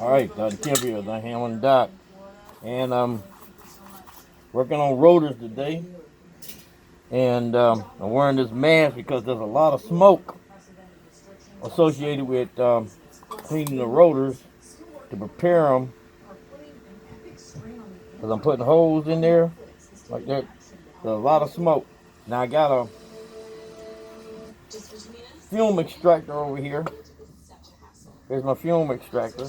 Alright, Kim here, the Hammond Doc. And working on rotors today. And I'm wearing this mask because there's a lot of smoke associated with cleaning the rotors to prepare them. Because I'm putting holes in there like that. There's a lot of smoke. Now I got a fume extractor over here. Here's my fume extractor.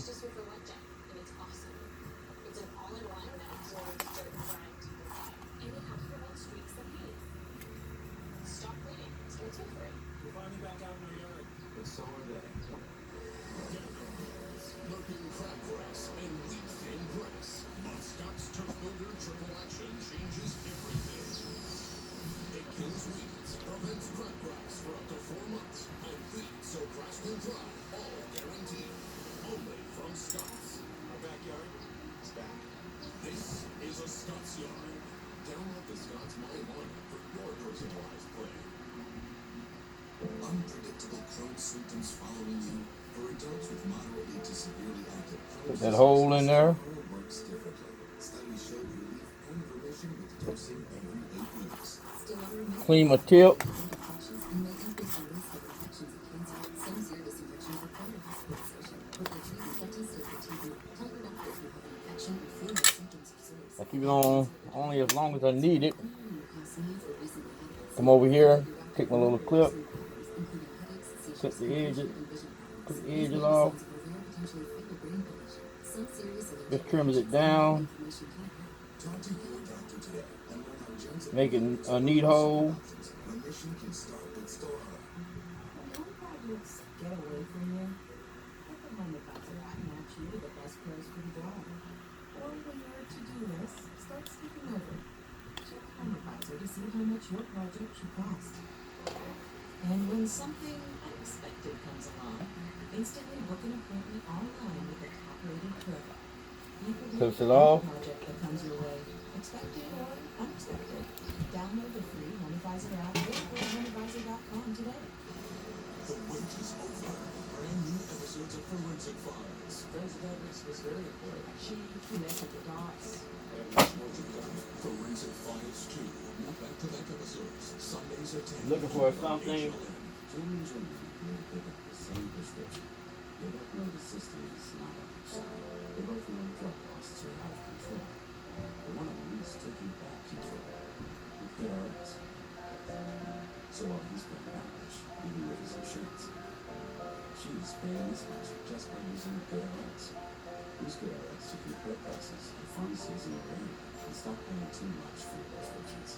Put that hole in there. Clean my tip. I keep it on only as long as I need it. Come over here, take my little clip, clip the edges off. Just trims it down. Make it a neat hole. And when something unexpected comes along, instantly book an appointment online with a top-rated pro. Clips it off. Project that comes your way, expected or unexpected. Download the free Home Advisor app or go to homeadvisor.com today. The wait is over. Brand new episodes of Forensic Files. Those evidence was very important. She connected the dots. Forensic Files 2. Back-to-back episodes. Sundays at 10. Looking for something. Jimmy and Jimmy pick up the same prescription. They both know the system is not up to side. They both know drug costs are out of control. But one of them is taking back control with GoodRx. So while he's paying that much, even with his insurance, she's paying this much just by using GoodRx. Use GoodRx to compare prices at pharmacies in your area and stop paying too much for your prescriptions.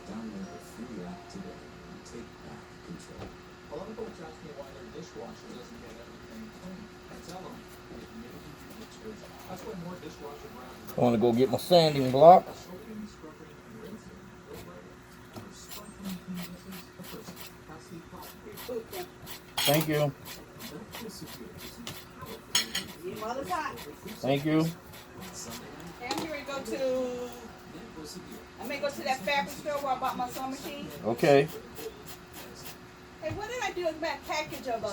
Download the free app today and take back control. A lot of folks ask me why their dishwasher doesn't get everything clean. I tell them it may be detergent. That's why more dishwasher brands I want to go get my sanding block. soaking, scrubbing, and rinsing. No brainer. For sparkling clean dishes, the first capacity product. Thank you. Well, it's hot. Thank you. Okay, I'm here to go to. I may go to that fabric store where I bought my sewing machine. Okay. Hey, what did I do with my package of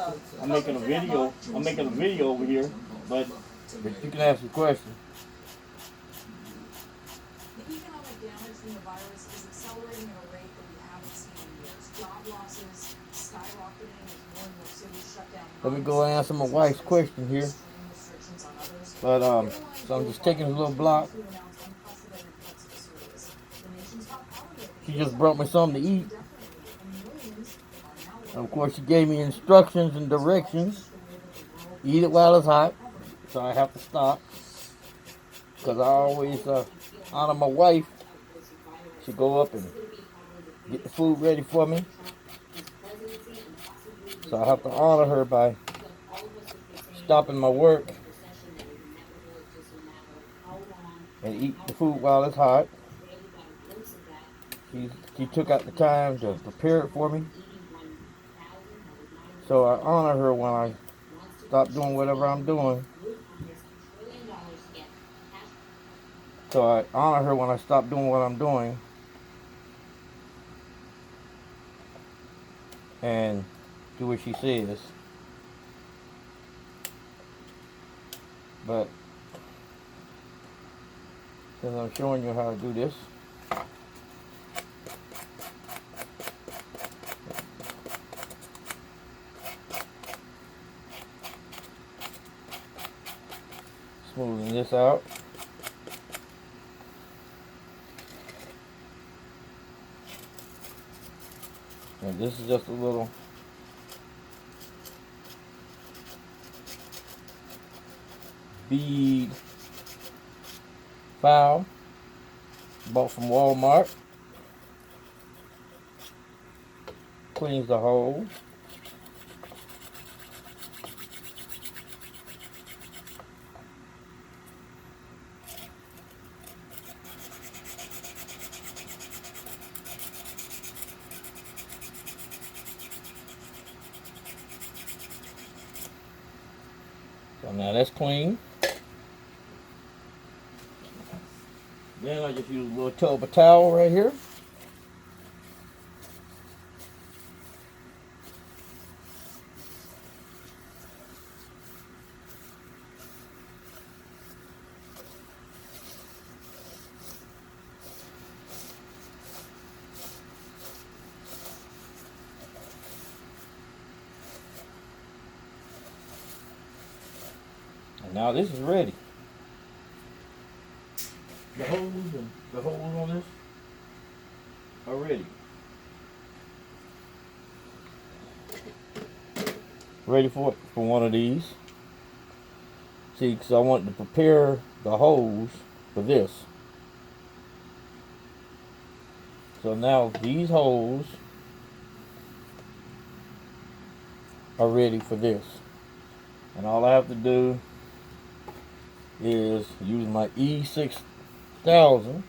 I'm making a video. I'm making a video over here, but you can ask a question. The economic damage from the virus is accelerating at a rate that we haven't seen in years. Job losses skyrocketing as more and more cities shut down. Let me go answer my wife's question here. But so I'm just taking a little block. She just brought me something to eat. And of course, she gave me instructions and directions. Eat it while it's hot. So I have to stop. Because I always honor my wife. She go up and get the food ready for me. So I have to honor her by stopping my work and eat the food while it's hot. She took out the time to prepare it for me. So I honor her when I stop doing whatever I'm doing. So I honor her when I stop doing what I'm doing. And do what she says. But since I'm showing you how to do this, smoothing this out. And this is just a little bead file bought from Walmart. Cleans the hole. So now that's clean. Then I just use a little tub of towel right here. And now this is ready. The holes on this are ready. Ready for one of these. See, because I want to prepare the hose for this. So now these holes are ready for this. And all I have to do is use my E6000,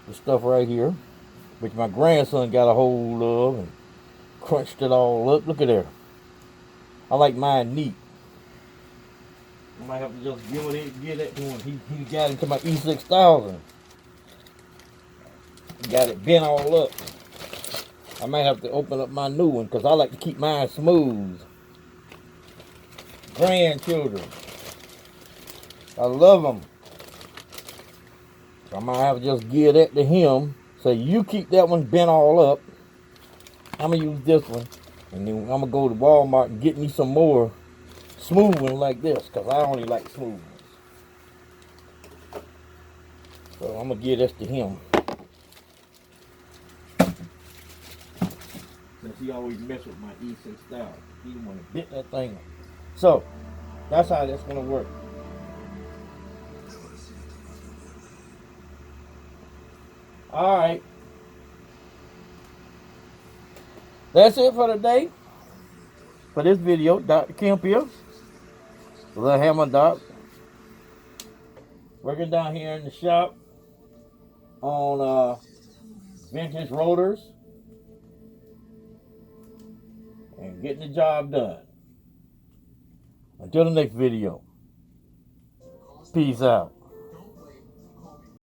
the stuff right here, which my grandson got a hold of and crunched it all up. Look at there. I like mine neat. I might have to just give that to him. He got into my E6000. He got it bent all up. I might have to open up my new one because I like to keep mine smooth. Grandchildren, I love them. So I might have to just give that to him. So you keep that one bent all up. I'm going to use this one. And then I'm going to go to Walmart and get me some more smooth ones like this. Because I only like smooth ones. So I'm going to give this to him. Since he always mess with my E6000. He don't want to bit that thing up. So, that's how that's going to work. Alright. That's it for today. For this video, Dr. Kemp here. Little Hammer Doc. Working down here in the shop on vintage rotors. And getting the job done. Until the next video. Peace out.